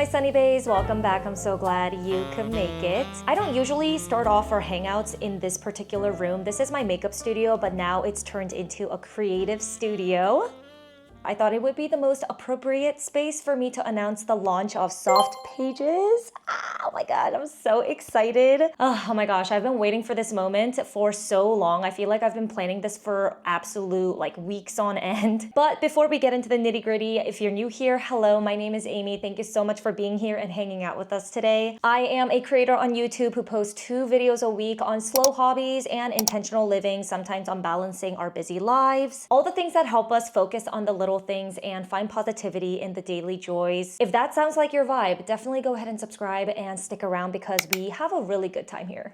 Sunny Bays, welcome back. I'm so glad you could make it. I don't usually start off our hangouts in this particular room. This is my makeup studio, but now it's turned into a creative studio. I thought it would be the most appropriate space for me to announce the launch of Soft Pages. Oh my god, I'm so excited. Oh my gosh, I've been waiting for this moment for so long. I feel like I've been planning this for absolute weeks on end. But before we get into the nitty gritty, if you're new here, hello, my name is Amy. Thank you so much for being here and hanging out with us today. I am a creator on YouTube who posts 2 videos a week on slow hobbies and intentional living, sometimes on balancing our busy lives. All the things that help us focus on the little things and find positivity in the daily joys. If that sounds like your vibe, definitely go ahead and subscribe and stick around because we have a really good time here.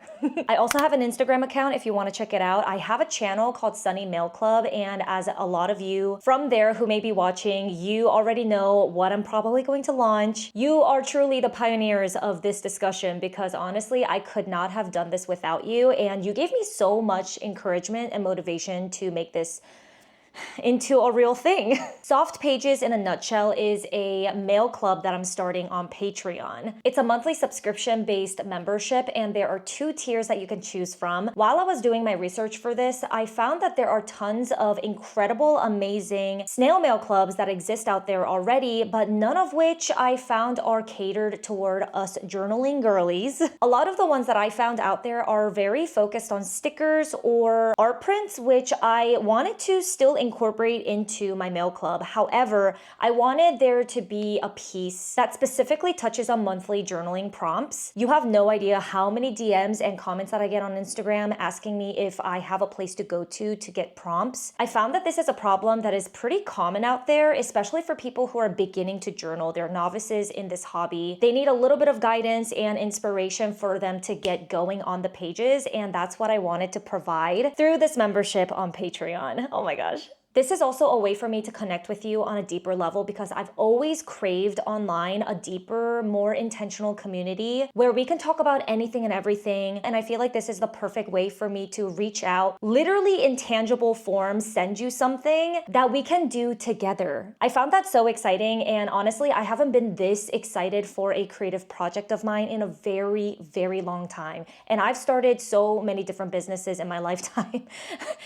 I also have an Instagram account if you want to check it out. I have a channel called Sunny Mail Club, and as a lot of you from there who may be watching, you already know what I'm probably going to launch. You are truly the pioneers of this discussion because honestly, I could not have done this without you, and you gave me so much encouragement and motivation to make this into a real thing. Soft Pages in a nutshell is a mail club that I'm starting on Patreon. It's a monthly subscription-based membership, and there are 2 tiers that you can choose from. While I was doing my research for this, I found that there are tons of incredible, amazing snail mail clubs that exist out there already, but none of which I found are catered toward us journaling girlies. A lot of the ones that I found out there are very focused on stickers or art prints, which I wanted to still incorporate into my mail club. However, I wanted there to be a piece that specifically touches on monthly journaling prompts. You have no idea how many DMs and comments that I get on Instagram asking me if I have a place to go to get prompts. I found that this is a problem that is pretty common out there, especially for people who are beginning to journal. They're novices in this hobby. They need a little bit of guidance and inspiration for them to get going on the pages, and that's what I wanted to provide through this membership on Patreon. Oh my gosh. This is also a way for me to connect with you on a deeper level because I've always craved online a deeper, more intentional community where we can talk about anything and everything. And I feel like this is the perfect way for me to reach out, literally in tangible form, send you something that we can do together. I found that so exciting, and honestly, I haven't been this excited for a creative project of mine in a very, very long time. And I've started so many different businesses in my lifetime.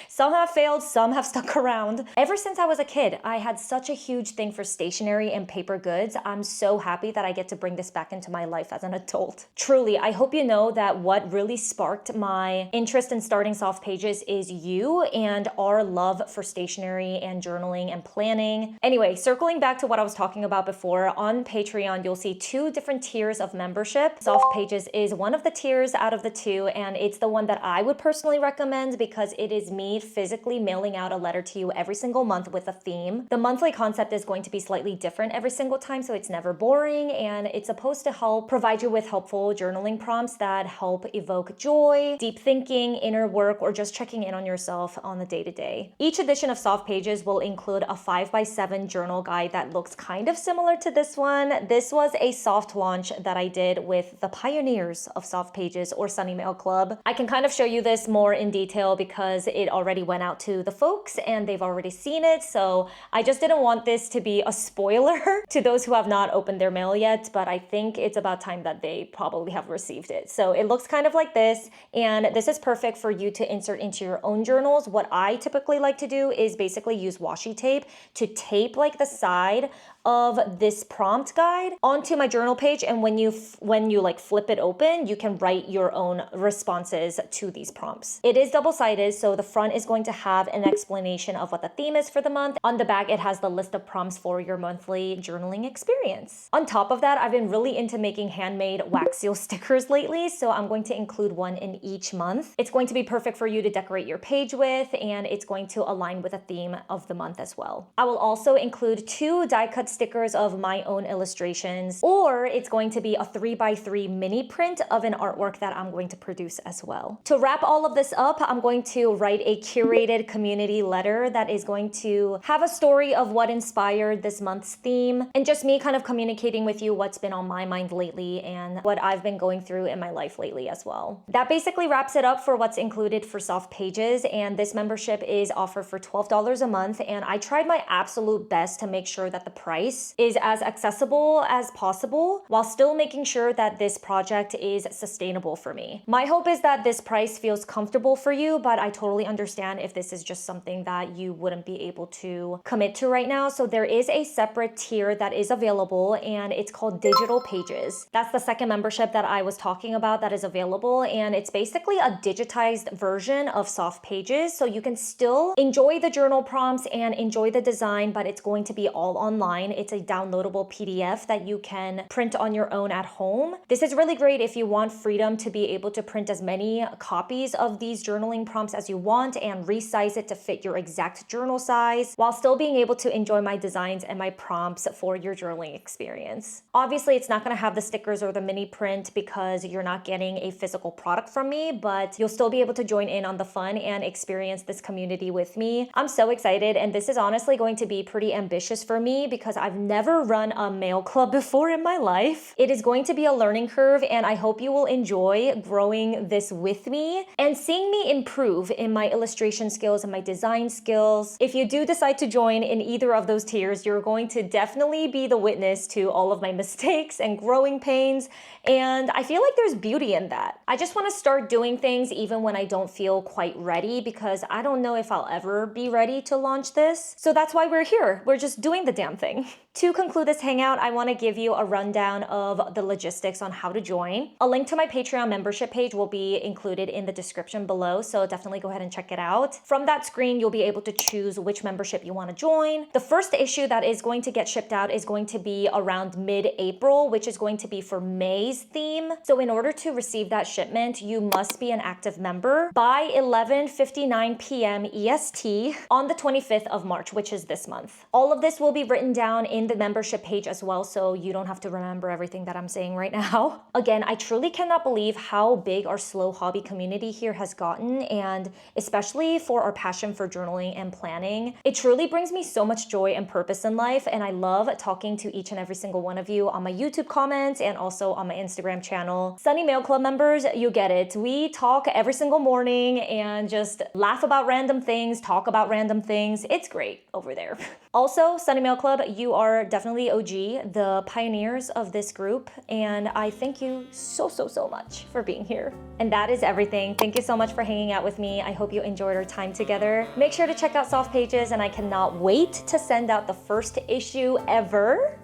Some have failed, some have stuck around. Ever since I was a kid, I had such a huge thing for stationery and paper goods. I'm so happy that I get to bring this back into my life as an adult. Truly, I hope you know that what really sparked my interest in starting Soft Pages is you and our love for stationery and journaling and planning. Anyway, circling back to what I was talking about before, on Patreon, you'll see 2 different tiers of membership. Soft Pages is one of the tiers out of the 2, and it's the one that I would personally recommend because it is me physically mailing out a letter to you every single month with a theme. The monthly concept is going to be slightly different every single time, so it's never boring, and it's supposed to help provide you with helpful journaling prompts that help evoke joy, deep thinking, inner work, or just checking in on yourself on the day-to-day. Each edition of Soft Pages will include a 5x7 journal guide that looks kind of similar to this one. This was a soft launch that I did with the pioneers of Soft Pages or Sunny Mail Club. I can kind of show you this more in detail because it already went out to the folks and they've already seen it, so I just didn't want this to be a spoiler to those who have not opened their mail yet, but I think it's about time that they probably have received it. So it looks kind of like this, and this is perfect for you to insert into your own journals. What I typically like to do is basically use washi tape to tape the side of this prompt guide onto my journal page, and when you flip it open, you can write your own responses to these prompts. It is double-sided, so the front is going to have an explanation of what the theme is for the month. On the back, it has the list of prompts for your monthly journaling experience. On top of that, I've been really into making handmade wax seal stickers lately, so I'm going to include one in each month. It's going to be perfect for you to decorate your page with, and it's going to align with the theme of the month as well. I will also include 2 die-cut stickers of my own illustrations, or it's going to be a 3x3 mini print of an artwork that I'm going to produce as well. To wrap all of this up, I'm going to write a curated community letter that is going to have a story of what inspired this month's theme, and just me kind of communicating with you what's been on my mind lately and what I've been going through in my life lately as well. That basically wraps it up for what's included for Soft Pages, and this membership is offered for $12 a month, and I tried my absolute best to make sure that the price price is as accessible as possible while still making sure that this project is sustainable for me. My hope is that this price feels comfortable for you, but I totally understand if this is just something that you wouldn't be able to commit to right now. So there is a separate tier that is available, and it's called Digital Pages. That's the second membership that I was talking about that is available, and it's basically a digitized version of Soft Pages. So you can still enjoy the journal prompts and enjoy the design, but it's going to be all online. It's a downloadable PDF that you can print on your own at home. This is really great if you want freedom to be able to print as many copies of these journaling prompts as you want and resize it to fit your exact journal size while still being able to enjoy my designs and my prompts for your journaling experience. Obviously, it's not going to have the stickers or the mini print because you're not getting a physical product from me, but you'll still be able to join in on the fun and experience this community with me. I'm so excited, and this is honestly going to be pretty ambitious for me because I've never run a mail club before in my life. It is going to be a learning curve, and I hope you will enjoy growing this with me and seeing me improve in my illustration skills and my design skills. If you do decide to join in either of those tiers, you're going to definitely be the witness to all of my mistakes and growing pains, and I feel like there's beauty in that. I just want to start doing things even when I don't feel quite ready because I don't know if I'll ever be ready to launch this. So that's why we're here. We're just doing the damn thing. To conclude this hangout, I want to give you a rundown of the logistics on how to join. A link to my Patreon membership page will be included in the description below, so definitely go ahead and check it out. From that screen, you'll be able to choose which membership you want to join. The first issue that is going to get shipped out is going to be around mid-April, which is going to be for May's theme. So in order to receive that shipment, you must be an active member by 11:59 p.m. EST on the 25th of March, which is this month. All of this will be written down in the membership page as well, so you don't have to remember everything that I'm saying right now. Again, I truly cannot believe how big our slow hobby community here has gotten, and especially for our passion for journaling and planning. It truly brings me so much joy and purpose in life, and I love talking to each and every single one of you on my YouTube comments and also on my Instagram channel. Sunny Mail Club members, you get it. We talk every single morning and just laugh about random things, talk about random things. It's great over there. Also, Sunny Mail Club, you are definitely OG, the pioneers of this group, and I thank you so much for being here. And that is everything. Thank you so much for hanging out with me. I hope you enjoyed our time together. Make sure to check out Soft Pages, and I cannot wait to send out the first issue ever.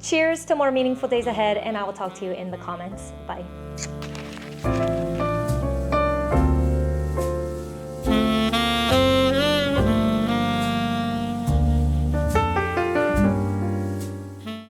Cheers to more meaningful days ahead, and I will talk to you in the comments. Bye.